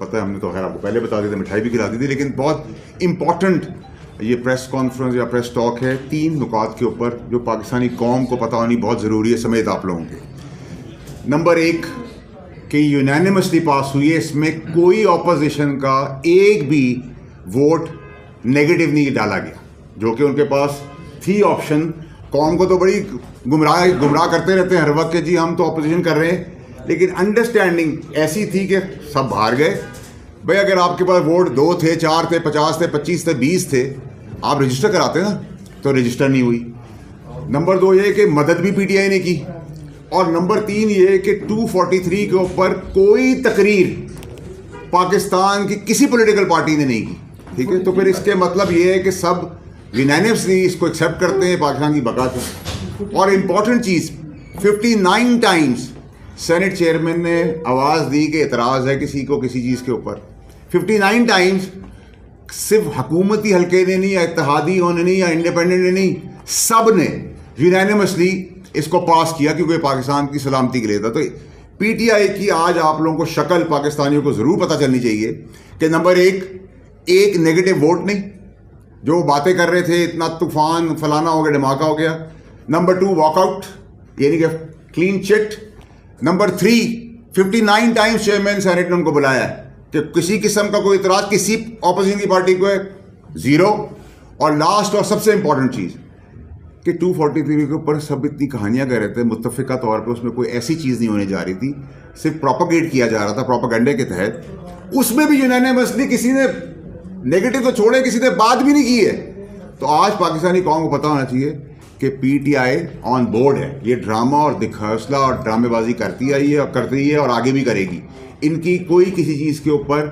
पता है, हमने तो खैर आपको पहले बता दी थी, मिठाई भी खिला दी थी, लेकिन बहुत इम्पॉर्टेंट ये प्रेस कॉन्फ्रेंस या प्रेस टॉक है 3 नुकात के ऊपर जो पाकिस्तानी कौम को पता होनी बहुत ज़रूरी है, समेत आप लोगों के। नंबर 1 कि यूनानिमसली पास हुई है, इसमें कोई ऑपोजिशन का एक भी वोट नेगेटिव नहीं डाला गया, जो कि उनके पास थी ऑप्शन। कौम को तो बड़ी गुमराह करते रहते हैं हर वक्त कि जी हम तो ऑपोजिशन कर रहे हैं, लेकिन अंडरस्टैंडिंग ऐसी थी कि सब बाहर गए। भाई अगर आपके पास वोट 2 थे, 4 थे, 50 थे, 25 थे, 20 थे, आप रजिस्टर कराते ना, तो रजिस्टर नहीं हुई। नंबर 2 ये कि मदद भी पीटीआई ने की, और नंबर 3 ये कि 243 के ऊपर कोई तकरीर पाकिस्तान की किसी पॉलिटिकल पार्टी ने नहीं की। ठीक है, तो फिर इसके मतलब ये है कि सब यूनानिमसली इसको एक्सेप्ट करते हैं पाकिस्तान की बका को। और इम्पॉर्टेंट चीज़ 59 टाइम्स सेनेट चेयरमैन ने आवाज़ दी कि एतराज़ है किसी को किसी चीज़ के ऊपर। 59 टाइम्स सिर्फ हुकूमती हल्के ने नहीं, या इत्तेहादी ने नहीं, या इंडिपेंडेंट ने नहीं, सब ने यूनानिमसली इसको पास किया, क्योंकि पाकिस्तान की सलामती के लिए था। तो पीटीआई की आज आप लोगों को शक्ल पाकिस्तानियों को ज़रूर पता चलनी चाहिए कि नंबर 1 नेगेटिव वोट नहीं, जो बातें कर रहे थे इतना तूफान फलाना हो गया, धमाका हो गया। नंबर 2 वॉकआउट, यानी कि clean chit. Number 3 59 times chairman senate ने उनको बुलाया है कि किसी किस्म का कोई इतराज किसी ऑपोजिशन की पार्टी को है, 0। और लास्ट और सबसे इंपॉर्टेंट चीज़ कि 243 के ऊपर सब इतनी कहानियां कह रहे थे, मुत्तफ़िका तौर पे उसमें कोई ऐसी चीज़ नहीं होने जा रही थी, सिर्फ प्रोपोगेट किया जा रहा था प्रोपेगेंडे के तहत। उसमें भी यूनानिमसली किसी ने नेगेटिव तो छोड़े, किसी ने बात भी नहीं की है। तो आज पाकिस्तानी कौम को पता होना चाहिए कि पीटीआई ऑन बोर्ड है। ये ड्रामा और दिखावसला और ड्रामेबाजी करती आई है और करती है और आगे भी करेगी। इनकी कोई किसी चीज़ के ऊपर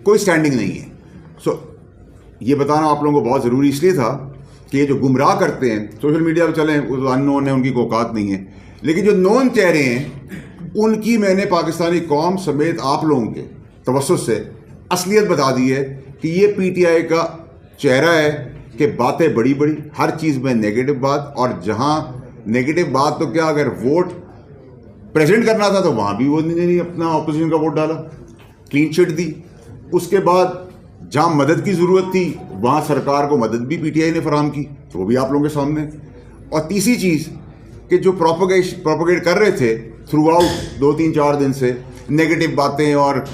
कोई स्टैंडिंग नहीं है। ये बताना आप लोगों को बहुत ज़रूरी इसलिए था कि ये जो गुमराह करते हैं सोशल मीडिया पर चलें, वो अननोन है, उनकी कोई औकात नहीं है, लेकिन जो नोन चेहरे हैं उनकी मैंने पाकिस्तानी कौम समेत आप लोगों के तवज्जुह से असलियत बता दी है कि ये पीटीआई का चेहरा है कि बातें बड़ी बड़ी, हर चीज़ में नेगेटिव बात, और जहां नेगेटिव बात तो क्या, अगर वोट प्रेजेंट करना था तो वहां भी वो नहीं अपना ऑपोजिशन का वोट डाला, क्लीन चिट दी। उसके बाद जहां मदद की ज़रूरत थी वहां सरकार को मदद भी पीटीआई ने फराहम की, तो वो भी आप लोगों के सामने। और तीसरी चीज़ कि जो प्रोपोगेट कर रहे थे थ्रू आउट 2-3-4 दिन से नेगेटिव बातें और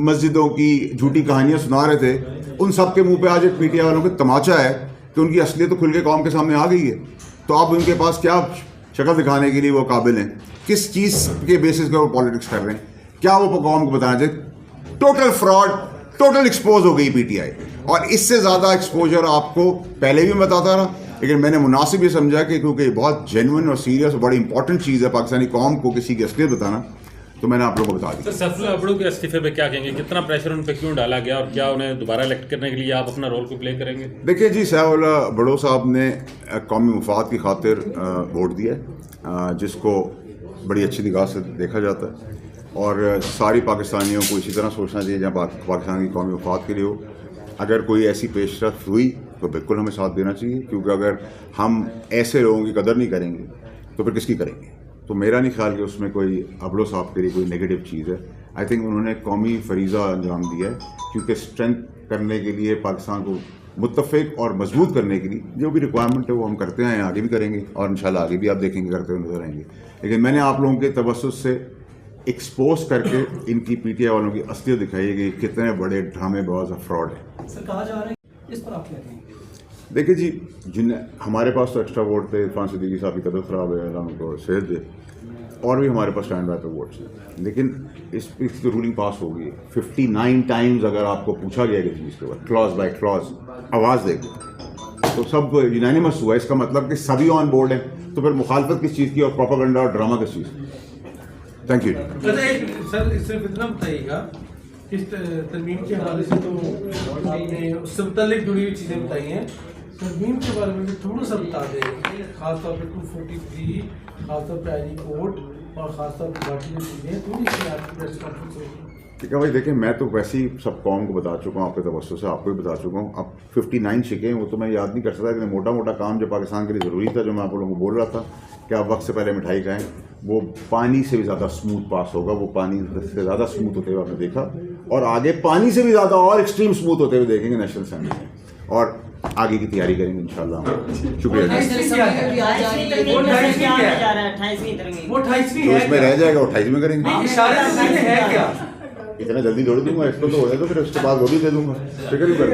मस्जिदों की झूठी कहानियां सुना रहे थे, उन सब के मुंह पे आज एक पीटीआई वालों को तमाचा है कि उनकी असलियत तो खुल के कौम के सामने आ गई है। तो आप उनके पास क्या शक्ल दिखाने के लिए वो काबिल हैं, किस चीज़ के बेसिस पे वो पॉलिटिक्स कर रहे हैं, क्या वो कौम को बताना चाहिए? टोटल फ्रॉड, टोटल एक्सपोज हो गई पीटीआई। और इससे ज़्यादा एक्सपोजर आपको पहले भी बताता रहा, लेकिन मैंने मुनासिब ये समझा कि क्योंकि बहुत जेन्युइन और सीरियस और बड़ी इंपॉर्टेंट चीज़ है पाकिस्तानी कौम को किसी की असलियत बताना, तो मैंने आप लोगों को बता दी। सर सैफुल्लाह अबड़ू के इस्तीफे पे क्या कहेंगे, कितना प्रेशर उन पे क्यों डाला गया, और क्या उन्हें दोबारा इलेक्ट करने के लिए आप अपना रोल को प्ले करेंगे? देखिए जी, सैफुल्लाह अबड़ू साहब ने कौमी मुफाद की खातिर वोट दिया, जिसको बड़ी अच्छी निगाह से देखा जाता है, और सारी पाकिस्तानियों को इसी तरह सोचना चाहिए जहाँ पाकिस्तान की कौमी मुफाद के लिए हो। अगर कोई ऐसी पेशरफ हुई तो बिल्कुल हमें साथ देना चाहिए, क्योंकि अगर हम ऐसे लोगों की कदर नहीं करेंगे तो फिर किसकी करेंगे? तो मेरा नहीं ख्याल कि उसमें कोई अबड़ो साहब के लिए कोई नेगेटिव चीज़ है। आई थिंक उन्होंने कौमी फरीज़ा अंजाम दिया है, क्योंकि स्ट्रेंथ करने के लिए, पाकिस्तान को मुत्तफ़िक और मजबूत करने के लिए जो भी रिक्वायरमेंट है वो हम करते हैं, आगे भी करेंगे, और इंशाल्लाह आगे भी आप देखेंगे करते हुए नजर आएंगे। लेकिन मैंने आप लोगों के तवज्जुह से एक्सपोज करके इनकी पीटीआई वालों की असलियत दिखाई है कि कितने बड़े ड्रामेबाज और फ्रॉड है। सर कहा जा रहा है, इस पर आप क्या कहेंगे? देखिए जी, हमारे पास तो एक्स्ट्रा वोट थे, इरफान सिद्दीकी साहब की तबीयत ख़राब है, अल्लाह उनको सेहत दे, और भी हमारे पास स्टैंड बाय पे वोट्स हैं, लेकिन इस की रूलिंग पास हो गई है। 59 टाइम्स अगर आपको पूछा गया किसी चीज़ के बाद क्लॉज बाय क्लॉज आवाज़ देगी तो सब यूनानिमस हुआ। इसका मतलब कि सभी ऑन बोर्ड हैं, तो फिर मुखालफत किस चीज़ की और प्रोपेगेंडा और ड्रामा किस चीज़ की? Thank you. सर सिर्फ इतना बताइएगा, इस तरमीम के हवाले से तो आपने उससे मुताल्लिक जुड़ी हुई चीज़ें बताई हैं, तरमीम के बारे में भी थोड़ा सा बता दें, खासतौर पर 243, खासतौर पर आईनी कोड और खासतौर पर बाकी जो चीज़ें थोड़ी सी आपकी प्रेस कॉन्फ्रेंस होगी। ठीक है भाई, देखिए मैं तो वैसे ही सब कौम को बता चुका हूँ, आपके तवज्जुह से आपको भी बता चुका हूँ। अब 59 शिके वो तो मैं याद नहीं कर सकता, लेकिन मोटा मोटा काम जो पाकिस्तान के लिए ज़रूरी था, जो मैं आप लोगों को बोल रहा था कि आप वक्त से पहले मिठाई खाएं, वो पानी से भी ज़्यादा स्मूथ पास होगा, वो पानी से ज़्यादा स्मूथ होते हुए आपने देखा। और आगे पानी से भी ज़्यादा और एक्सट्रीम स्मूथ होते हुए देखेंगे नेशनल असेंबली में, और आगे की तैयारी करेंगे इंशाल्लाह। शुक्रिया जी। वो 28वीं जो है इसमें रह जाएगा वो 28 में करेंगे। इशारे से है क्या? इतना जल्दी जोड़ दूंगा इसको, तो हो जाए तो फिर उसके बाद वो भी दे दूंगा, फिक्र भी कर